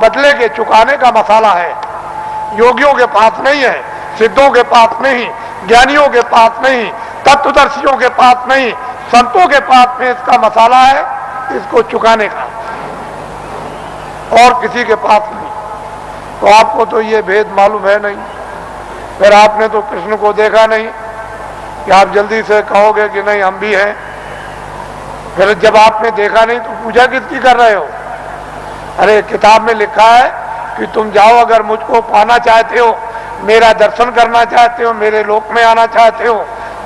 बदले के चुकाने का मसाला है। योगियों के पास नहीं है, सिद्धों के पास नहीं, ज्ञानियों के पास नहीं, तत्वदर्शियों के पास नहीं, संतों के पास में इसका मसाला है, इसको चुकाने का, और किसी के पास नहीं। तो आपको तो ये भेद मालूम है नहीं, फिर आपने तो कृष्ण को देखा नहीं कि आप जल्दी से कहोगे कि नहीं हम भी हैं। फिर जब आपने देखा नहीं तो पूजा किसकी कर रहे हो? अरे किताब में लिखा है कि तुम जाओ, अगर मुझको पाना चाहते हो, मेरा दर्शन करना चाहते हो, मेरे लोक में आना चाहते हो,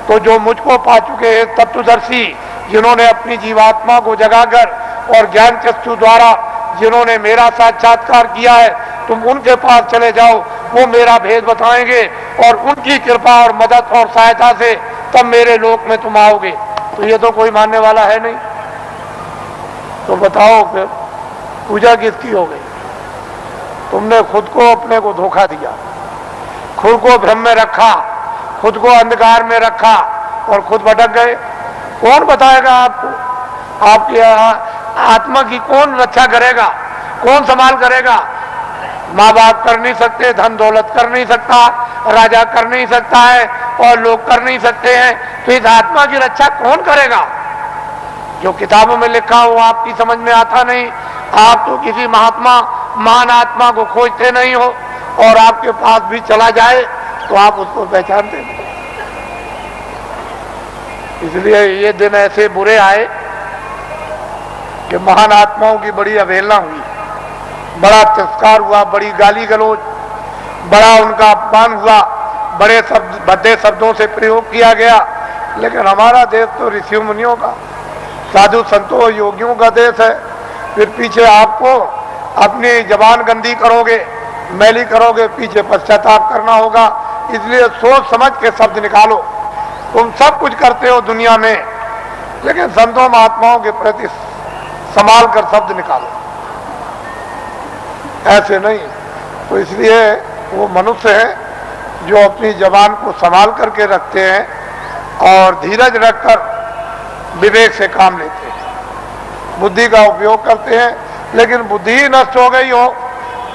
तो जो मुझको पा चुके हैं तत्वदर्शी, जिन्होंने अपनी जीवात्मा को जगाकर और ज्ञान चक्षु द्वारा जिन्होंने मेरा साक्षात्कार किया है, तुम उनके पास चले जाओ, वो मेरा भेद बताएंगे और उनकी कृपा और मदद और सहायता से तब मेरे लोक में तुम आओगे। तो ये तो कोई मानने वाला है नहीं। तो बताओ फिर पूजा किसकी हो गई? तुमने खुद को अपने को धोखा दिया, खुद को भ्रम में रखा, खुद को अंधकार में रखा और खुद भटक गए। कौन बताएगा आपको? आपकी आत्मा की कौन रक्षा करेगा? कौन संभाल करेगा? माँ बाप कर नहीं सकते, धन दौलत कर नहीं सकता, राजा कर नहीं सकता है और लोग कर नहीं सकते हैं, तो इस आत्मा की रक्षा कौन करेगा? जो किताबों में लिखा हो आपकी समझ में आता नहीं। आप तो किसी महात्मा महान आत्मा को खोजते नहीं हो, और आपके पास भी चला जाए तो आप उसको पहचानते नहीं। इसलिए ये दिन ऐसे बुरे आए कि महान आत्माओं की बड़ी अवहेलना हुई, बड़ा तिरस्कार हुआ, बड़ी गाली गलौज, बड़ा उनका अपमान हुआ, बड़े शब्द भद्दे शब्दों से प्रयोग किया गया। लेकिन हमारा देश तो ऋषि मुनियों का, साधु संतों योगियों का देश है। फिर पीछे आपको अपनी जबान गंदी करोगे, मैली करोगे, पीछे पश्चाताप करना होगा। इसलिए सोच समझ के शब्द निकालो। तुम सब कुछ करते हो दुनिया में, लेकिन संतों महात्माओं के प्रति संभाल कर शब्द निकालो, ऐसे नहीं। तो इसलिए वो मनुष्य है जो अपनी जबान को संभाल करके रखते हैं और धीरज रखकर विवेक से काम लेते हैं, बुद्धि का उपयोग करते हैं। लेकिन बुद्धि ही नष्ट हो गई हो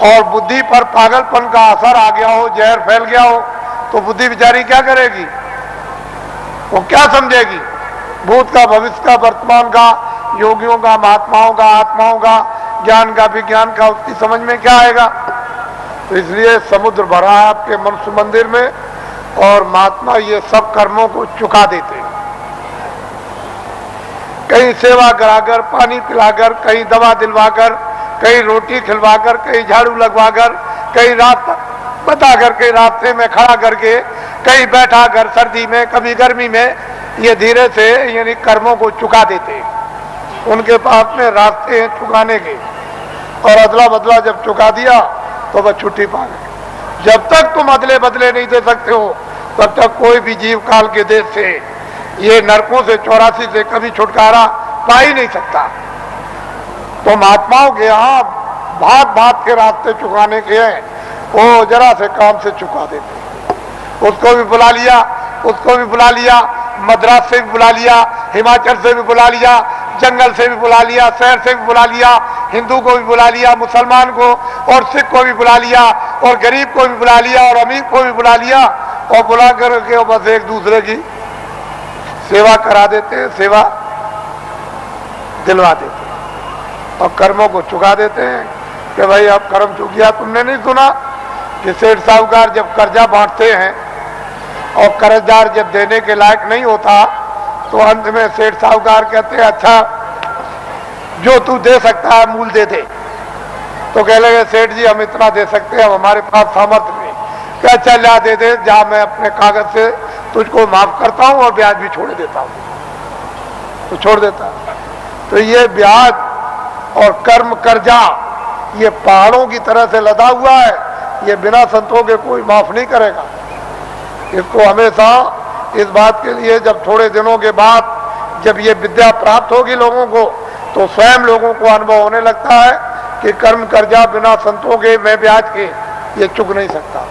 और बुद्धि पर पागलपन का असर आ गया हो, जहर फैल गया हो, तो बुद्धि बेचारी क्या करेगी? वो क्या समझेगी? भूत का, भविष्य का, वर्तमान का, योगियों का, महात्माओं का, आत्माओं का, ज्ञान का, विज्ञान का, उसकी समझ में क्या आएगा? तो इसलिए समुद्र भरा है आपके मनुष्य मंदिर में, और महात्मा ये सब कर्मों को चुका देते हैं। कहीं सेवा कराकर, पानी पिलाकर, कहीं दवा दिलवाकर, कहीं रोटी खिलवाकर, कहीं झाड़ू लगवाकर, कहीं रात बता करके रास्ते में खड़ा करके, कहीं बैठा कर सर्दी में, कभी गर्मी में, ये धीरे से यानी कर्मों को चुका देते हैं। उनके पास में रास्ते हैं चुकाने के, और अदला बदला जब चुका दिया तो वह छुट्टी पा गए। जब तक तुम अदले बदले नहीं दे सकते हो, तब तक कोई भी जीव काल के देश से, ये नरकों से 84 से कभी छुटकारा पा ही नहीं सकता। तो महात्माओं के यहाँ भात भात के रास्ते चुकाने के हैं, वो जरा से काम से चुका देते। उसको भी बुला लिया, उसको भी बुला लिया, मद्रास से भी बुला लिया, हिमाचल से भी बुला लिया, जंगल से भी बुला लिया, शहर से भी बुला लिया, हिंदू को भी बुला लिया, मुसलमान को और सिख को भी बुला लिया, और गरीब को भी बुला लिया, और अमीर को भी बुला लिया, और बुला करके बस एक दूसरे की सेवा करा देते हैं, सेवा दिलवा देते हैं और कर्मों को चुका देते हैं कि भाई अब कर्म चुक गया। तुमने नहीं सुना कि सेठ साहूकार जब कर्जा बांटते हैं और कर्जदार जब देने के लायक नहीं होता, तो अंत में सेठ साहूकार कहते हैं अच्छा जो तू दे सकता है मूल दे दे। तो कह लगे सेठ जी हम इतना दे सकते हैं, हमारे पास सामर्थ्य नहीं। क्या अच्छा ला दे दे, जा मैं अपने कागज से तुझको माफ करता हूं और ब्याज भी छोड़ देता हूं। तो छोड़ देता। तो ये ब्याज और कर्म कर्जा ये पहाड़ों की तरह से लदा हुआ है, ये बिना संतों के कोई माफ नहीं करेगा। इसको हमेशा इस बात के लिए जब थोड़े दिनों के बाद जब ये विद्या प्राप्त होगी लोगों को, तो स्वयं लोगों को अनुभव होने लगता है कि कर्म कर्जा बिना संतों के मैं ब्याज के ये चुक नहीं सकता।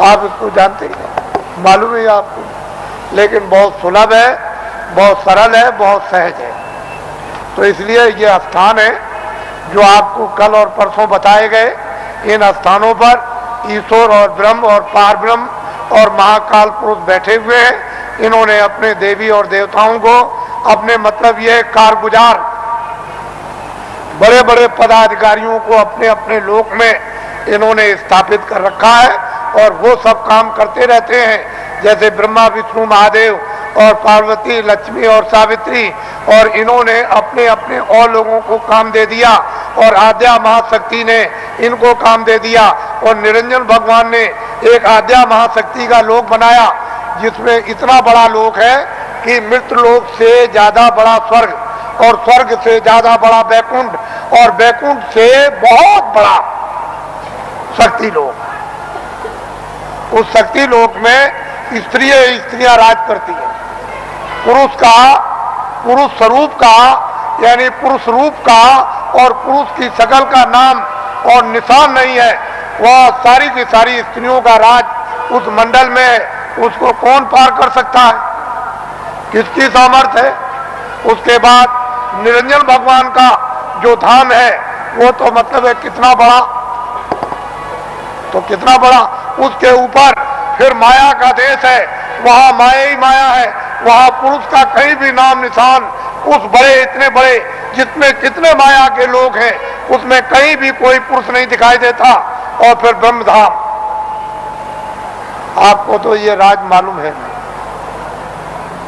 आप इसको जानते ही नहीं, मालूम है आपको, लेकिन बहुत सुलभ है, बहुत सरल है, बहुत सहज है। तो इसलिए ये स्थान है जो आपको कल और परसों बताए गए, इन स्थानों पर ईश्वर और ब्रह्म और पारब्रह्म और महाकाल पुरुष बैठे हुए हैं। इन्होंने अपने देवी और देवताओं को, अपने मतलब ये कारगुजार बड़े बड़े पदाधिकारियों को अपने अपने लोक में इन्होंने स्थापित कर रखा है और वो सब काम करते रहते हैं। जैसे ब्रह्मा विष्णु महादेव और पार्वती लक्ष्मी और सावित्री, और इन्होंने अपने अपने और लोगों को काम दे दिया और आद्या महाशक्ति ने इनको काम दे दिया और निरंजन भगवान ने एक आद्या महाशक्ति का लोक बनाया जिसमें इतना बड़ा लोक है कि मृत्यु लोक से ज्यादा बड़ा स्वर्ग और स्वर्ग से ज्यादा बड़ा बैकुंठ और बैकुंठ से बहुत बड़ा शक्ति लोक। उस शक्ति लोक में स्त्रियां राज करती हैं। पुरुष स्वरूप का यानी पुरुष रूप का और पुरुष की शकल का नाम और निशान नहीं है। वह सारी की सारी स्त्रियों का राज उस मंडल में उसको कौन पार कर सकता है, किसकी सामर्थ्य है। उसके बाद निरंजन भगवान का जो धाम है वो तो मतलब है कितना बड़ा, तो कितना बड़ा। उसके ऊपर फिर माया का देश है, वहां माया ही माया है। वहां पुरुष का कहीं भी नाम निशान उस बड़े इतने बड़े जितने कितने माया के लोग हैं उसमें कहीं भी कोई पुरुष नहीं दिखाई देता। और फिर ब्रह्मधाम, आपको तो ये राज मालूम है।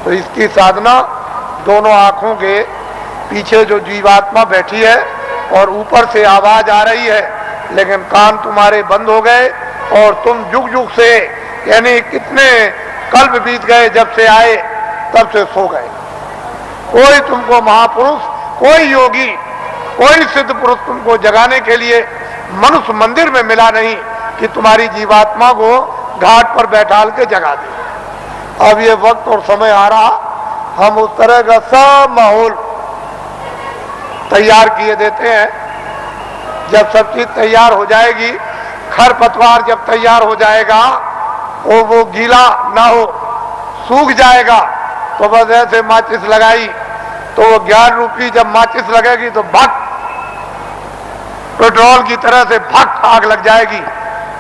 तो इसकी साधना दोनों आंखों के पीछे जो जीवात्मा बैठी है और ऊपर से आवाज आ रही है, लेकिन कान तुम्हारे बंद हो गए और तुम जुग जुग से यानी कितने कल्प बीत गए जब से आए तब से सो गए। कोई तुमको महापुरुष, कोई योगी, कोई सिद्ध पुरुष तुमको जगाने के लिए मनुष्य मंदिर में मिला नहीं कि तुम्हारी जीवात्मा को घाट पर बैठाल के जगा दे। अब ये वक्त और समय आ रहा, हम उस तरह का सब माहौल तैयार किए देते हैं। जब सब चीज तैयार हो जाएगी, खरपतवार जब तैयार हो जाएगा और वो गीला ना हो, सूख जाएगा, तो बस ऐसे माचिस लगाई तो वो ज्ञान रूपी जब माचिस लगेगी तो भक पेट्रोल की तरह से भक आग लग जाएगी,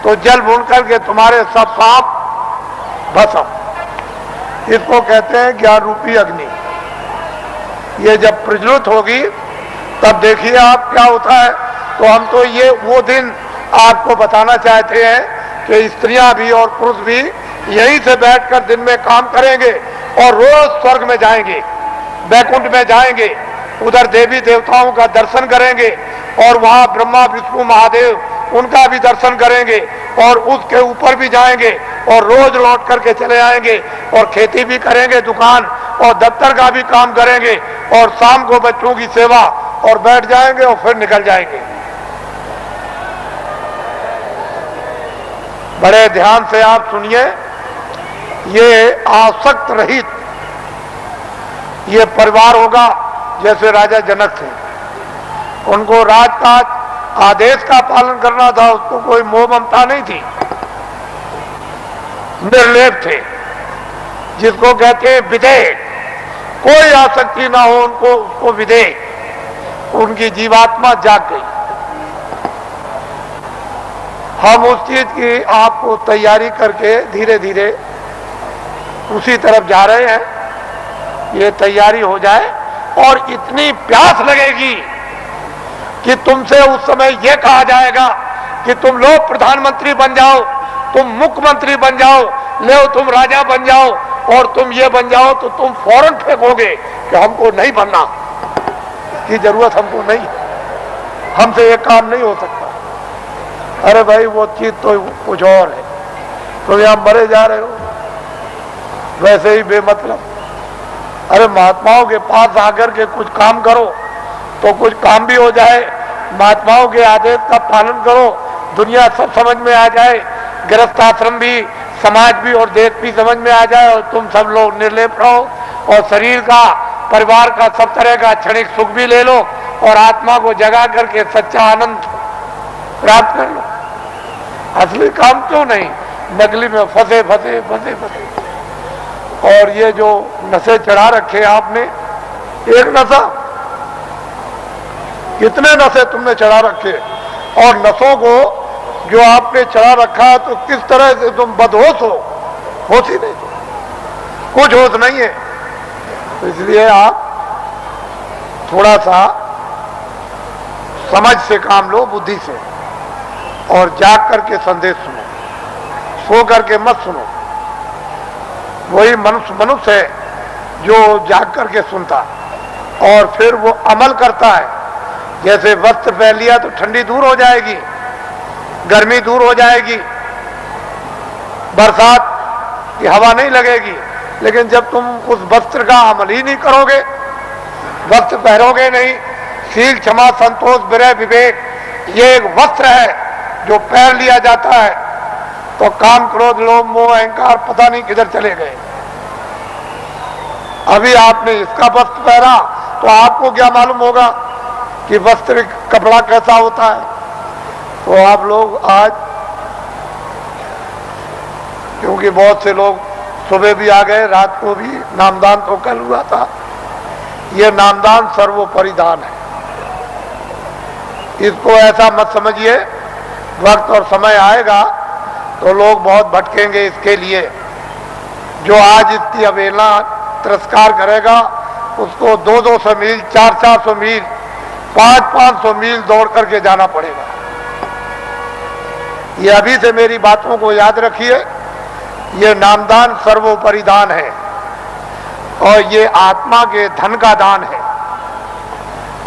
तो जल भून करके तुम्हारे सब पाप भस्म। इसको कहते हैं ज्ञान रूपी अग्नि। ये जब प्रज्वलित होगी तब देखिए आप क्या होता है। तो हम तो ये वो दिन आपको बताना चाहते हैं कि स्त्रियां भी और पुरुष भी यहीं से बैठकर दिन में काम करेंगे और रोज स्वर्ग में जाएंगे, बैकुंठ में जाएंगे, उधर देवी देवताओं का दर्शन करेंगे और वहां ब्रह्मा विष्णु महादेव उनका भी दर्शन करेंगे और उसके ऊपर भी जाएंगे और रोज लौट करके चले आएंगे और खेती भी करेंगे, दुकान और दफ्तर का भी काम करेंगे और शाम को बच्चों की सेवा और बैठ जाएंगे और फिर निकल जाएंगे। बड़े ध्यान से आप सुनिए, ये आसक्त रहित ये परिवार होगा। जैसे राजा जनक थे, उनको राजकाज आदेश का पालन करना था, उसको कोई मोह ममता नहीं थी, निर्लेप थे, जिसको कहते हैं विधेय। कोई आसक्ति ना हो उनको, उसको विधेय। उनकी जीवात्मा जाग गई। हम उस चीज की आपको तैयारी करके धीरे धीरे उसी तरफ जा रहे हैं। ये तैयारी हो जाए और इतनी प्यास लगेगी कि तुमसे उस समय ये कहा जाएगा कि तुम लोग प्रधानमंत्री बन जाओ, तुम मुख्यमंत्री बन जाओ, ले तुम राजा बन जाओ और तुम ये बन जाओ, तो तुम फौरन फेंकोगे कि हमको नहीं बनना, इसकी जरूरत हमको नहीं, हमसे ये काम नहीं हो सकता। अरे भाई वो चीज तो कुछ और है, तुम यहां मरे जा रहे हो वैसे ही बेमतलब। अरे महात्माओं के पास आकर के कुछ काम करो तो कुछ काम भी हो जाए, महात्माओं के आदेश का पालन करो, दुनिया सब समझ में आ जाए, गृहस्थ आश्रम भी, समाज भी और देश भी समझ में आ जाए और तुम सब लोग निर्लेप रहो और शरीर का, परिवार का, सब तरह का क्षणिक सुख भी ले लो और आत्मा को जगा करके सच्चा आनंद प्राप्त कर लो। असली काम क्यों नहीं, नकली में फंसे फंसे फंसे फंसे। और ये जो नशे चढ़ा रखे आपने, एक नशा कितने नशे तुमने चढ़ा रखे, और नशों को जो आपने चढ़ा रखा है तो किस तरह से तुम बदहोश हो, होश ही नहीं, कुछ होश नहीं है। तो इसलिए आप थोड़ा सा समझ से काम लो, बुद्धि से, और जाग करके संदेश सुनो, सो करके मत सुनो। वही मनुष्य है जो जाग करके सुनता और फिर वो अमल करता है। जैसे वस्त्र पहन लिया तो ठंडी दूर हो जाएगी, गर्मी दूर हो जाएगी, बरसात की हवा नहीं लगेगी, लेकिन जब तुम उस वस्त्र का अमल ही नहीं करोगे, वस्त्र पहनोगे नहीं, शील क्षमा संतोष विरय विवेक ये एक वस्त्र है जो पहन लिया जाता है, तो काम क्रोध लोभ मोह अहंकार पता नहीं किधर चले गए। अभी आपने इसका वस्त्र पहना तो आपको क्या मालूम होगा कि वस्त्र कपड़ा कैसा होता है। तो आप लोग आज, क्योंकि बहुत से लोग सुबह भी आ गए, रात को भी नामदान तो कल हुआ था, यह नामदान सर्वोपरि दान है। इसको ऐसा मत समझिए, वक्त और समय आएगा तो लोग बहुत भटकेंगे इसके लिए। जो आज इसकी अवहेलना तिरस्कार करेगा उसको 200-200 मील 400-400 मील 500-500 मील दौड़ करके जाना पड़ेगा। ये अभी से मेरी बातों को याद रखिए। ये नामदान सर्वोपरि दान है और ये आत्मा के धन का दान है,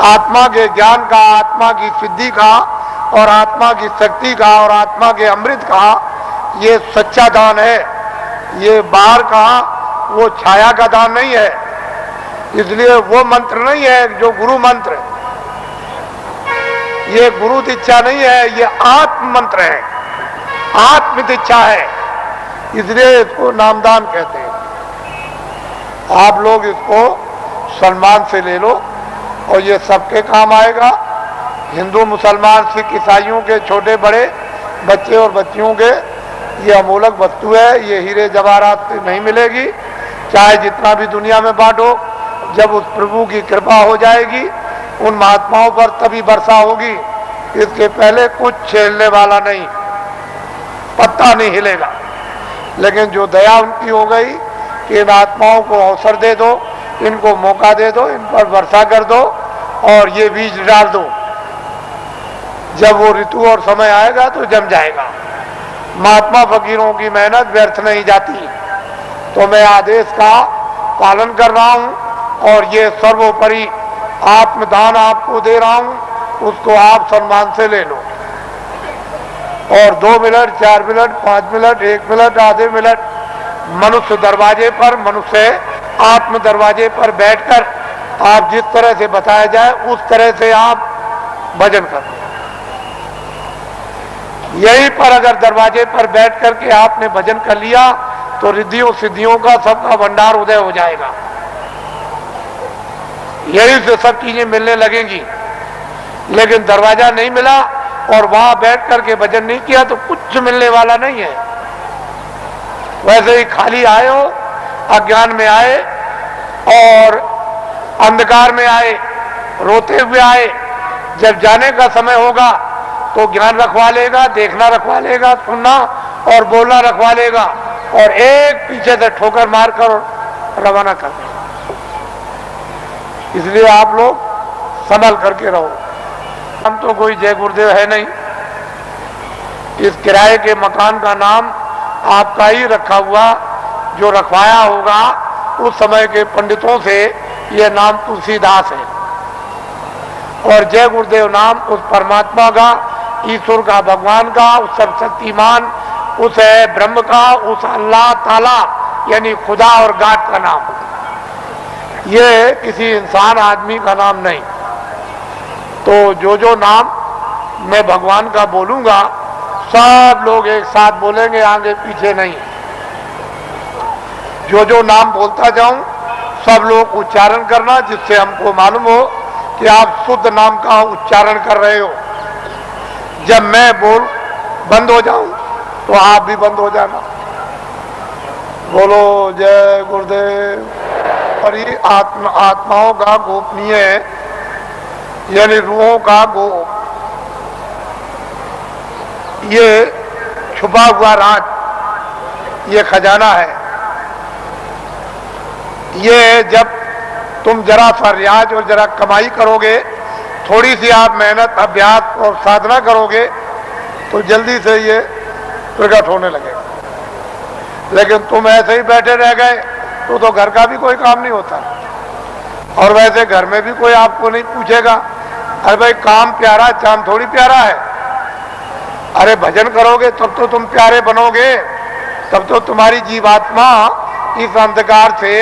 आत्मा के ज्ञान का, आत्मा की सिद्धि का और आत्मा की शक्ति का और आत्मा के अमृत का ये सच्चा दान है। ये बाहर का वो छाया का दान नहीं है। इसलिए वो मंत्र नहीं है जो गुरु मंत्र, ये गुरु दीक्षा नहीं है, ये आत्म मंत्र है, आत्म दीक्षा है, इसलिए इसको नामदान कहते हैं। आप लोग इसको सम्मान से ले लो और ये सबके काम आएगा। हिंदू मुसलमान सिख ईसाइयों के छोटे बड़े बच्चे और बच्चियों के ये अमूलक वस्तु है, ये हीरे जवाहरात से नहीं मिलेगी। चाहे जितना भी दुनिया में बांटो, जब उस प्रभु की कृपा हो जाएगी उन महात्माओं पर तभी वर्षा होगी। इसके पहले कुछ छेड़ने वाला नहीं, पत्ता नहीं हिलेगा। लेकिन जो दया उनकी हो गई कि इन आत्माओं को अवसर दे दो, इनको मौका दे दो, इन पर वर्षा कर दो और ये बीज डाल दो, जब वो ऋतु और समय आएगा तो जम जाएगा। महात्मा फकीरों की मेहनत व्यर्थ नहीं जाती। तो मैं आदेश का पालन कर रहा हूं और ये सर्वोपरि आत्मदान आपको दे रहा हूं, उसको आप सम्मान से ले लो। और 2 मिनट 4 मिनट 5 मिनट 1 मिनट आधे मिनट मनुष्य दरवाजे पर, मनुष्य आत्म दरवाजे पर बैठकर आप जिस तरह से बताया जाए उस तरह से आप भजन करो। यहीं पर अगर दरवाजे पर बैठ करके आपने भजन कर लिया तो रिद्धियों सिद्धियों का सबका भंडार उदय हो जाएगा। यहीं से सब चीजें मिलने लगेंगी। लेकिन दरवाजा नहीं मिला और वहां बैठ करके भजन नहीं किया तो कुछ मिलने वाला नहीं है। वैसे ही खाली आए हो, अज्ञान में आए और अंधकार में आए, रोते हुए आए। जब जाने का समय होगा तो ज्ञान रखवा लेगा, देखना रखवा लेगा, सुनना और बोलना रखवा लेगा और एक पीछे से ठोकर मारकर रवाना कर देगा। इसलिए आप लोग संभल करके रहो। हम तो कोई जय गुरुदेव है नहीं। इस किराए के मकान का नाम आपका ही रखा हुआ, जो रखवाया होगा उस समय के पंडितों से, यह नाम तुलसीदास है। और जय गुरुदेव नाम उस परमात्मा का, ईश्वर का, भगवान का, उस सर्वशक्तिमान, उस ब्रह्म का, उस अल्लाह ताला यानी खुदा और गाड का नाम। ये किसी इंसान आदमी का नाम नहीं। तो जो नाम मैं भगवान का बोलूंगा सब लोग एक साथ बोलेंगे, आगे पीछे नहीं। जो नाम बोलता जाऊं सब लोग उच्चारण करना, जिससे हमको मालूम हो कि आप शुद्ध नाम का उच्चारण कर रहे हो। जब मैं बोल बंद हो जाऊं तो आप भी बंद हो जाना। बोलो जय गुरुदेव। और ये आत्माओं का गोपनीय यानी रूहों का गो, ये छुपा हुआ राज, ये खजाना है। ये जब तुम जरा सा रियाज और जरा कमाई करोगे, थोड़ी सी आप मेहनत अभ्यास और साधना करोगे, तो जल्दी से ये प्रकट होने लगेगा। लेकिन तुम ऐसे ही बैठे रह गए तो घर का भी कोई काम नहीं होता। और वैसे घर में भी कोई आपको नहीं पूछेगा, अरे भाई काम प्यारा चांद थोड़ी प्यारा है। अरे भजन करोगे तब तो तुम प्यारे बनोगे, तब तो तुम्हारी जीवात्मा इस अंधकार से,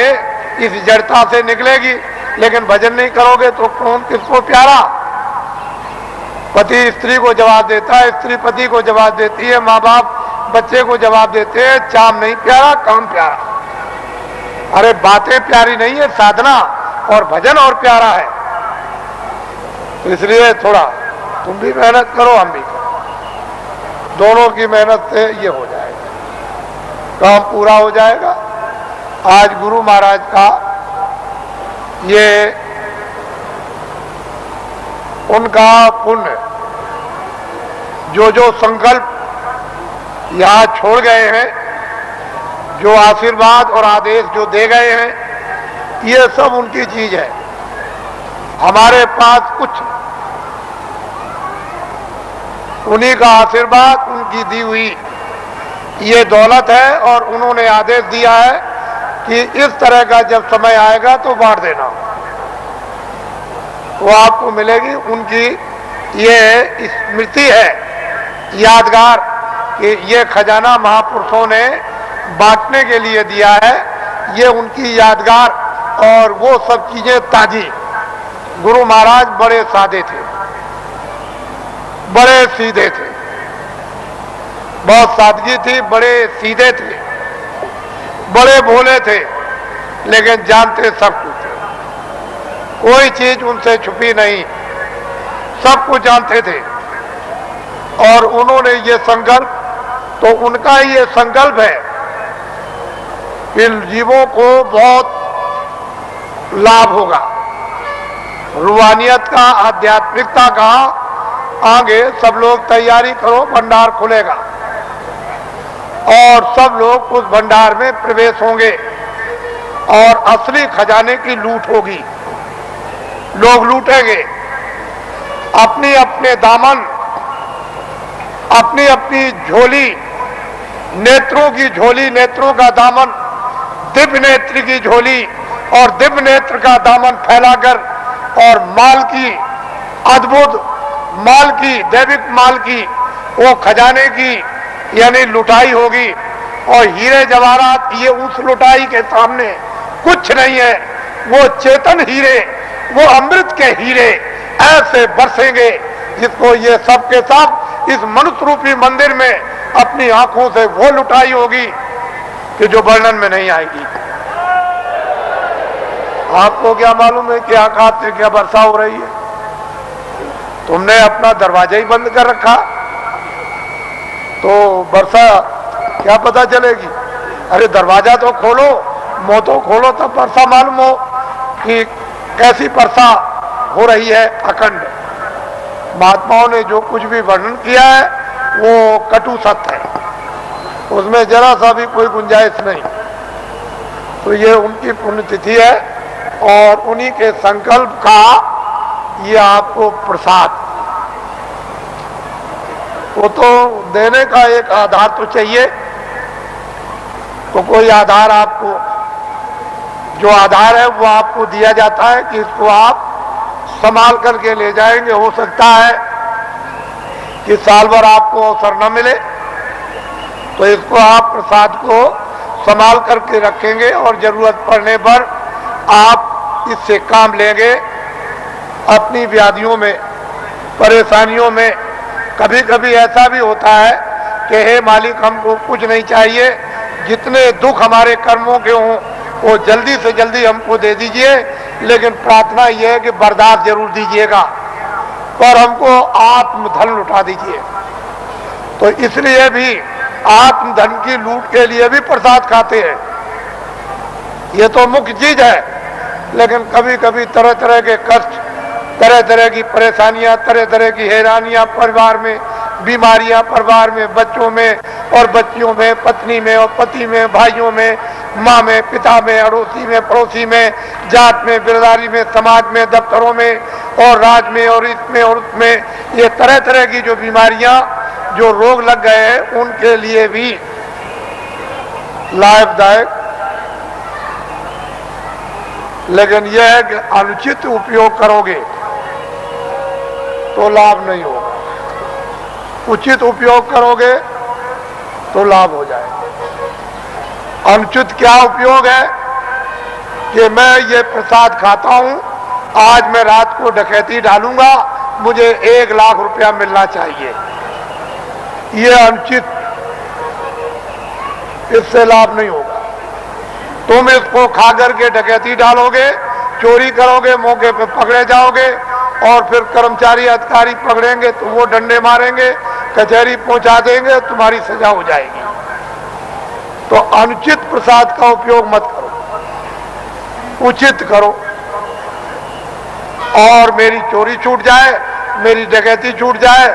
इस जड़ता से निकलेगी। लेकिन भजन नहीं करोगे तो कौन किसको प्यारा? पति स्त्री को जवाब देता है, स्त्री पति को जवाब देती है, माँ बाप बच्चे को जवाब देते हैं, चाम नहीं प्यारा, काम प्यारा। अरे बातें प्यारी नहीं है, साधना और भजन और प्यारा है। तो इसलिए थोड़ा तुम भी मेहनत करो, हम भी करो, दोनों की मेहनत से ये हो जाएगा, काम पूरा हो जाएगा। आज गुरु महाराज का ये उनका पुण्य, जो संकल्प यहाँ छोड़ गए हैं, जो आशीर्वाद और आदेश जो दे गए हैं, ये सब उनकी चीज है। हमारे पास कुछ उन्हीं का आशीर्वाद, उनकी दी हुई ये दौलत है। और उन्होंने आदेश दिया है कि इस तरह का जब समय आएगा तो बांट देना, वो आपको मिलेगी। उनकी ये स्मृति है, यादगार, कि ये खजाना महापुरुषों ने बांटने के लिए दिया है। ये उनकी यादगार और वो सब चीजें ताजी। गुरु महाराज बड़े सादे थे, बड़े सीधे थे, बहुत सादगी थी, बड़े सीधे थे, बड़े भोले थे, लेकिन जानते सब कुछ थे। कोई चीज उनसे छुपी नहीं, सब कुछ जानते थे। और उन्होंने ये संकल्प, तो उनका ये संकल्प है कि जीवों को बहुत लाभ होगा, रूहानियत का, आध्यात्मिकता का। आगे सब लोग तैयारी करो, भंडार खुलेगा और सब लोग उस भंडार में प्रवेश होंगे और असली खजाने की लूट होगी। लोग लूटेंगे अपनी अपने दामन, अपनी अपनी झोली, नेत्रों की झोली, नेत्रों का दामन, दिव्य नेत्र की झोली और दिव्य नेत्र का दामन फैलाकर, और माल की, अद्भुत माल की, दैविक माल की, वो खजाने की यानी लुटाई होगी। और हीरे जवाहरात ये उस लुटाई के सामने कुछ नहीं है। वो चेतन हीरे, वो अमृत के हीरे ऐसे बरसेंगे जिसको ये सब के सब इस मनुष्य रूपी मंदिर में अपनी आंखों से वो लुटाई होगी कि जो वर्णन में नहीं आएगी। आपको क्या मालूम है कि आकाश से क्या वर्षा हो रही है? तुमने अपना दरवाजा ही बंद कर रखा तो वर्षा क्या पता चलेगी? अरे दरवाजा तो खोलो, मुंह तो खोलो, तब वर्षा मालूम हो कि कैसी वर्षा हो रही है अखंड। महात्माओं ने जो कुछ भी वर्णन किया है वो कटु सत्य है, उसमें जरा सा भी कोई गुंजाइश नहीं। तो ये उनकी पुण्यतिथि है और उन्हीं के संकल्प का ये आपको प्रसाद। वो तो देने का एक आधार तो चाहिए, तो कोई आधार आपको, जो आधार है वो आपको दिया जाता है कि इसको आप संभाल करके ले जाएंगे। हो सकता है कि साल भर आपको अवसर न मिले, तो इसको आप प्रसाद को संभाल करके रखेंगे और जरूरत पड़ने पर आप इससे काम लेंगे। अपनी व्याधियों में, परेशानियों में कभी कभी ऐसा भी होता है कि हे मालिक, हमको कुछ नहीं चाहिए, जितने दुख हमारे कर्मों के हों वो जल्दी से जल्दी हमको दे दीजिए, लेकिन प्रार्थना यह है कि बर्दाश्त जरूर दीजिएगा, पर हमको आत्मधन लुटा दीजिए। तो इसलिए भी आत्मधन की लूट के लिए भी प्रसाद खाते हैं। ये तो मुख्य चीज है, लेकिन कभी कभी तरह तरह के कष्ट तरह तरह की परेशानियां, तरह तरह की हैरानियां परिवार में, बीमारियां परिवार में, बच्चों में और बच्चियों में, पत्नी में और पति में, भाइयों में, माँ में, पिता में, अड़ोसी में, पड़ोसी में, जात में, बिरदारी में, समाज में, दफ्तरों में और राज में और इसमें और उसमें, ये तरह तरह की जो बीमारियां, जो रोग लग गए हैं, उनके लिए भी लाभदायक। लेकिन यह है कि अनुचित उपयोग करोगे तो लाभ नहीं होगा, उचित उपयोग करोगे तो लाभ हो जाएगा। अनुचित क्या उपयोग है कि मैं ये प्रसाद खाता हूं, आज मैं रात को डकैती डालूंगा, मुझे 1 लाख रुपया मिलना चाहिए, ये अनुचित, इससे लाभ नहीं होगा। तुम इसको खा करके डकैती डालोगे, चोरी करोगे, मौके पे पकड़े जाओगे और फिर कर्मचारी अधिकारी पकड़ेंगे तो वो डंडे मारेंगे, कचहरी पहुंचा देंगे, तुम्हारी सजा हो जाएगी। तो अनुचित प्रसाद का उपयोग मत करो, उचित करो। और मेरी चोरी छूट जाए, मेरी डकैती छूट जाए,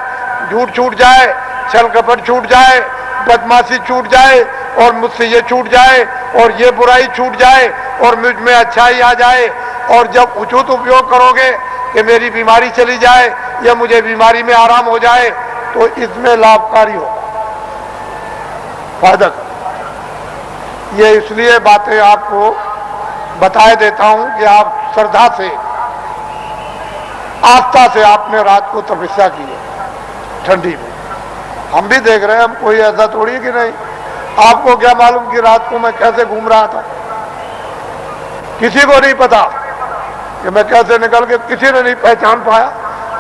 झूठ छूट जाए, छल कपट छूट जाए, बदमाशी छूट जाए और मुझसे ये छूट जाए और ये बुराई छूट जाए और मुझ में अच्छाई आ जाए, और जब उचित उपयोग करोगे कि मेरी बीमारी चली जाए या मुझे बीमारी में आराम हो जाए, तो इसमें लाभकारी होगा, फायदा। ये इसलिए बातें आपको बताए देता हूं कि आप श्रद्धा से, आस्था से आपने रात को तपस्या की है ठंडी में। हम भी देख रहे हैं, हम कोई ऐसा थोड़ी है कि नहीं। आपको क्या मालूम कि रात को मैं कैसे घूम रहा था, किसी को नहीं पता कि मैं कैसे निकल के, किसी ने नहीं पहचान पाया,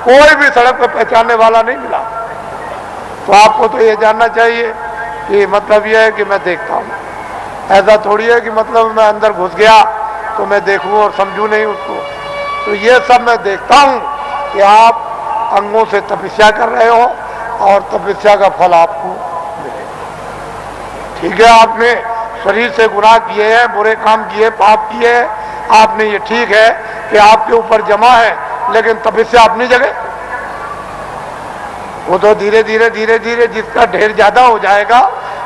कोई भी सड़क पर पहचानने वाला नहीं मिला। तो आपको तो ये जानना चाहिए कि मतलब ये है कि मैं देखता हूँ, ऐसा थोड़ी है कि मतलब मैं अंदर घुस गया तो मैं देखूं और समझूं नहीं उसको। तो ये सब मैं देखता हूँ कि आप अंगों से तपस्या कर रहे हो और तपस्या का फल आपको मिलेगा। ठीक है, आपने शरीर से गुनाह किए हैं, बुरे काम किए, पाप किए हैं, आपने, ये ठीक है कि आपके ऊपर जमा है, लेकिन तपस्या अपनी जगह। वो तो धीरे धीरे धीरे धीरे जिसका ढेर ज्यादा हो जाएगा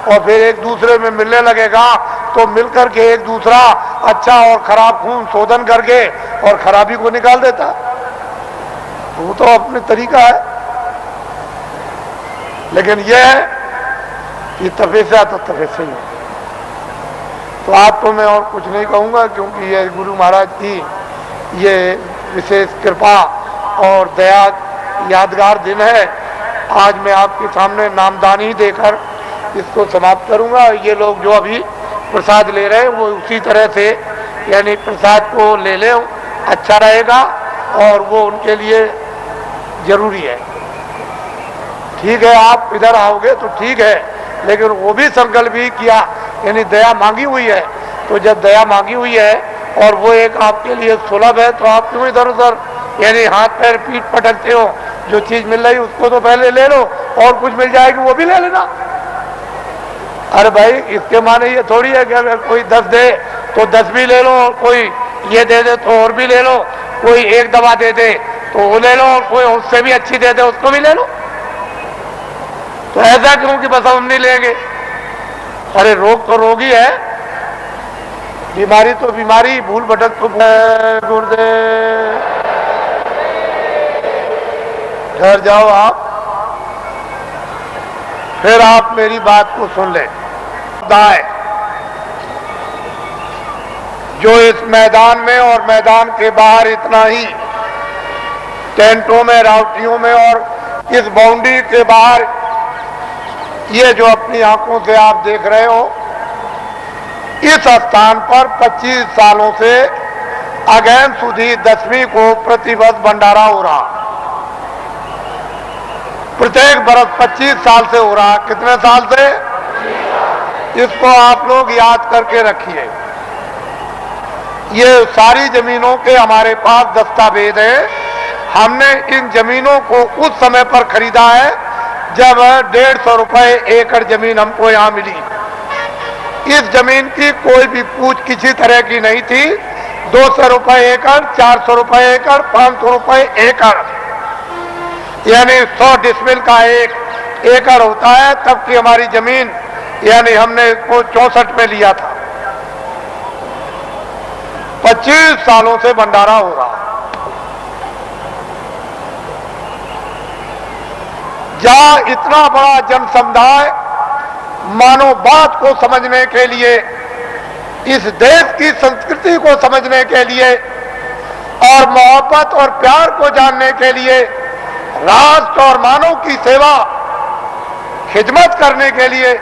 और फिर एक दूसरे में मिलने लगेगा, तो मिलकर के एक दूसरा अच्छा और खराब खून शोधन करके और खराबी को निकाल देता। वो तो अपने तरीका है। लेकिन यह है कि तपस्या तो तपस्या ही है। तो आपको मैं और कुछ नहीं कहूँगा, क्योंकि ये गुरु महाराज की ये विशेष कृपा और दया यादगार दिन है। आज मैं आपके सामने नामदानी देकर इसको समाप्त करूँगा। ये लोग जो अभी प्रसाद ले रहे हैं वो उसी तरह से, यानी प्रसाद को ले लें, अच्छा रहेगा और वो उनके लिए जरूरी है। ठीक है, आप इधर आओगे तो ठीक है, लेकिन वो भी संकल्प ही किया, यानी दया मांगी हुई है। तो जब दया मांगी हुई है और वो एक आपके लिए सुलभ है, तो आप क्यों इधर उधर यानी हाथ पैर पीठ पटकते हो? जो चीज मिल रही उसको तो पहले ले लो, और कुछ मिल जाएगी वो भी ले लेना। अरे भाई, इसके माने ये थोड़ी है कि अगर कोई 10 दे तो 10 भी ले लो, और कोई ये दे दे तो और भी ले लो, कोई एक दवा दे दे तो वो ले लो, और कोई उससे भी अच्छी दे दे उसको भी ले लो। तो ऐसा क्यों कि बस हम नहीं लेंगे? अरे रोग तो रोग ही है, बीमारी तो बीमारी, भूल भटक तो गुरुदेव। घर जाओ आप, फिर आप मेरी बात को सुन लें। दाएं जो इस मैदान में और मैदान के बाहर इतना ही टेंटों में, रावटियों में और इस बाउंड्री के बाहर, ये जो अपनी आंखों से आप देख रहे हो, इस स्थान पर 25 सालों से अगेन सुधी 10वीं को प्रतिवर्ष भंडारा हो रहा। प्रत्येक बरस 25 साल से हो रहा। कितने साल से? इसको आप लोग याद करके रखिए। ये सारी जमीनों के हमारे पास दस्तावेज है। हमने इन जमीनों को उस समय पर खरीदा है जब 150 रुपए एकड़ जमीन हमको यहाँ मिली। इस जमीन की कोई भी पूछ किसी तरह की नहीं थी। 200 रुपए एकड़, 400 रुपए एकड़, 500 रुपए एकड़, यानी 100 डिसमिल का एक एकड़ होता है। तब की हमारी जमीन, यानी हमने इसको 64 में लिया था। 25 सालों से भंडारा हो रहा। जहां इतना बड़ा जन समुदाय मानव बात को समझने के लिए, इस देश की संस्कृति को समझने के लिए और मोहब्बत और प्यार को जानने के लिए, राष्ट्र और मानव की सेवा खिदमत करने के लिए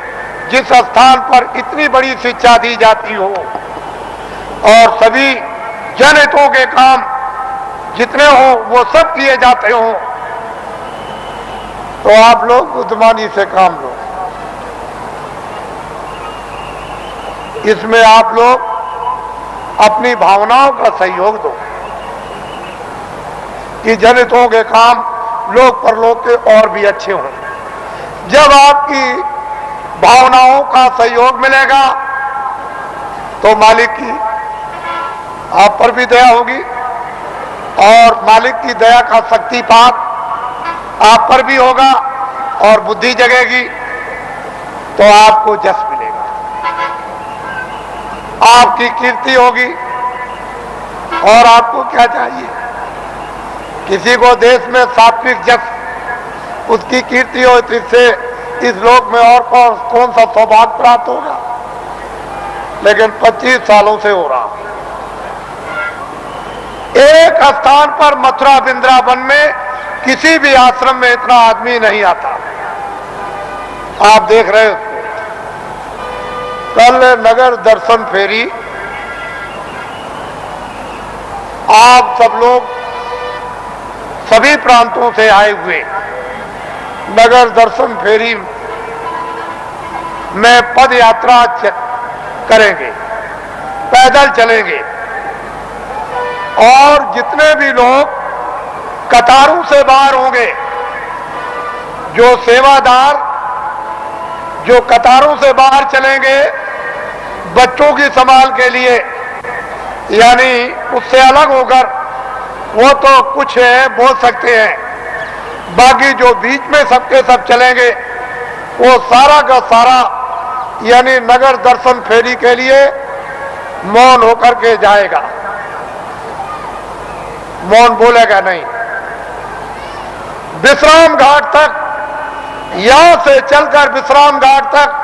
जिस स्थान पर इतनी बड़ी शिक्षा दी जाती हो और सभी जनहितों के काम जितने हो वो सब किए जाते हो, तो आप लोग बुद्धिमानी से काम लो। इसमें आप लोग अपनी भावनाओं का सहयोग दो कि जनहितों के काम लोक परलोक के और भी अच्छे हों। जब आपकी भावनाओं का सहयोग मिलेगा तो मालिक की आप पर भी दया होगी और मालिक की दया का शक्तिपात आप पर भी होगा और बुद्धि जगेगी तो आपको जस मिलेगा, आपकी कीर्ति होगी। और आपको क्या चाहिए? किसी को देश में सात्विक जस, उसकी कीर्ति हो, इससे इस लोक में और कौन सा सौभाग्य प्राप्त होगा? लेकिन 25 सालों से हो रहा। एक स्थान पर मथुरा वृंदावन में किसी भी आश्रम में इतना आदमी नहीं आता। आप देख रहे हो कल नगर दर्शन फेरी, आप सब लोग सभी प्रांतों से आए हुए नगर दर्शन फेरी में पद यात्रा करेंगे, पैदल चलेंगे और जितने भी लोग कतारों से बाहर होंगे, जो सेवादार जो कतारों से बाहर चलेंगे बच्चों की संभाल के लिए, यानी उससे अलग होकर वो तो कुछ है बोल सकते हैं, बाकी जो बीच में सबके सब चलेंगे वो सारा का सारा यानी नगर दर्शन फेरी के लिए मौन होकर के जाएगा, मौन बोलेगा नहीं। विश्राम घाट तक, यहां से चलकर विश्राम घाट तक,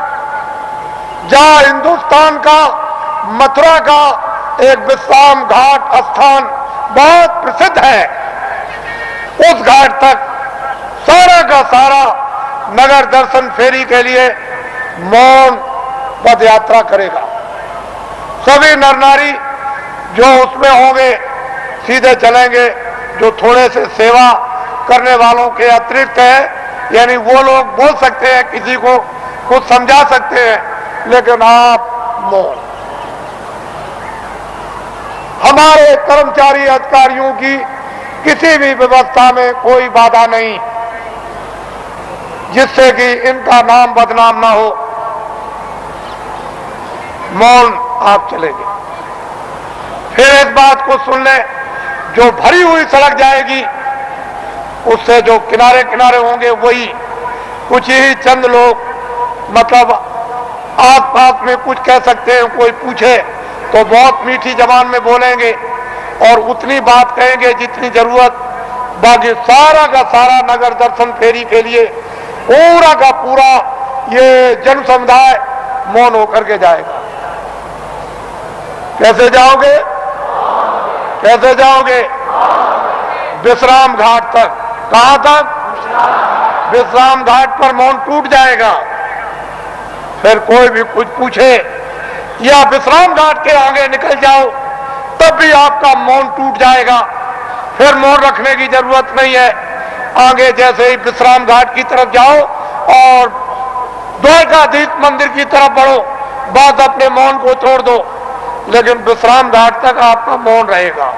जहां हिंदुस्तान का मथुरा का एक विश्राम घाट स्थान बहुत प्रसिद्ध है, उस घाट तक सारा का सारा नगर दर्शन फेरी के लिए मौन पद यात्रा करेगा। सभी नर नारी जो उसमें होंगे सीधे चलेंगे, जो थोड़े से सेवा करने वालों के अतिरिक्त है, यानी वो लोग बोल सकते हैं, किसी को कुछ समझा सकते हैं, लेकिन आप मौन। हमारे कर्मचारी अधिकारियों की किसी भी व्यवस्था में कोई बाधा नहीं जिससे कि इनका नाम बदनाम ना हो। मौन आप चलेंगे। फिर इस बात को सुन लें, जो भरी हुई सड़क जाएगी उससे जो किनारे किनारे होंगे वही कुछ ही चंद लोग, मतलब आस पास में कुछ कह सकते हैं, कोई पूछे तो बहुत मीठी जबान में बोलेंगे और उतनी बात कहेंगे जितनी जरूरत। बाकी सारा का सारा नगर दर्शन फेरी के लिए पूरा का पूरा ये जन समुदाय मौन होकर के जाएगा। कैसे जाओगे? कैसे जाओगे? विश्राम घाट तक। कहां तक? विश्राम घाट पर मौन टूट जाएगा। फिर कोई भी कुछ पूछे या विश्राम घाट के आगे निकल जाओ तब भी आपका मौन टूट जाएगा। फिर मौन रखने की जरूरत नहीं है। आगे जैसे ही विश्राम घाट की तरफ जाओ और द्वारकाधीश मंदिर की तरफ बढ़ो, बस अपने मौन को छोड़ दो, लेकिन विश्राम घाट तक आपका मौन रहेगा।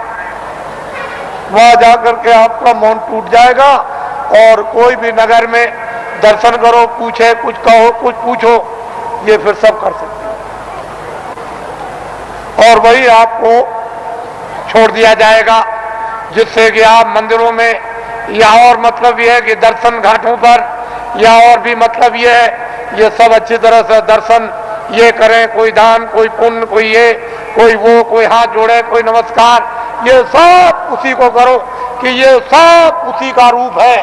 वहां जाकर के आपका मौन टूट जाएगा और कोई भी नगर में दर्शन करो, पूछे, कुछ कहो, कुछ पूछो, ये फिर सब कर सकते हैं। और वही आपको छोड़ दिया जाएगा, जिससे कि आप मंदिरों में, या और मतलब यह है कि दर्शन घाटों पर, या और भी मतलब यह है, ये सब अच्छी तरह से दर्शन ये करें, कोई दान, कोई पुण्य, कोई ये, कोई वो, कोई हाथ जोड़े, कोई नमस्कार, ये सब उसी को करो कि ये सब उसी का रूप है।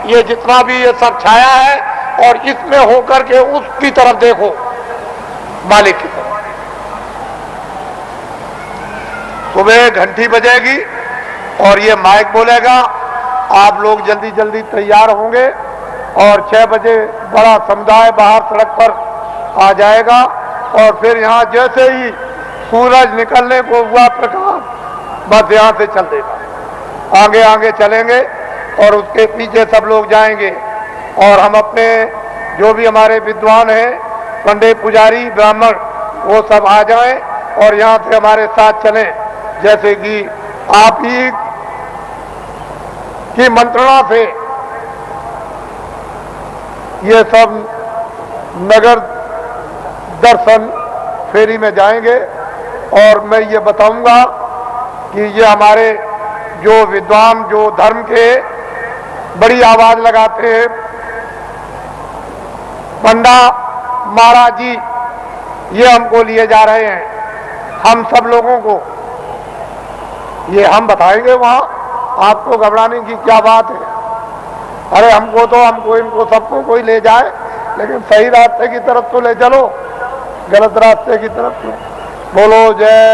ये जितना भी ये सब छाया है, और इसमें होकर के उसकी तरफ देखो, मालिक की तरफ। सुबह घंटी बजेगी और ये माइक बोलेगा, आप लोग जल्दी जल्दी तैयार होंगे, और 6 बजे बड़ा समुदाय बाहर सड़क पर आ जाएगा, और फिर यहाँ जैसे ही सूरज निकलने को हुआ प्रकाश, बस यहाँ से चल देगा, आगे आगे चलेंगे, और उसके पीछे सब लोग जाएंगे, और हम अपने जो भी हमारे विद्वान हैं, पंडित, पुजारी, ब्राह्मण, वो सब आ जाएं और यहाँ से हमारे साथ चलें, जैसे कि आप ही की मंत्रणा से ये सब नगर दर्शन फेरी में जाएंगे। और मैं ये बताऊंगा कि ये हमारे जो विद्वान, जो धर्म के बड़ी आवाज लगाते हैं, पंडा महाराज जी, ये हमको लिए जा रहे हैं, हम सब लोगों को ये हम बताएंगे वहां, आपको घबराने की क्या बात है। अरे हमको तो, हमको इनको सबको कोई ले जाए, लेकिन सही रास्ते की तरफ तो ले चलो, गलत रास्ते की तरफ तो। बोलो जय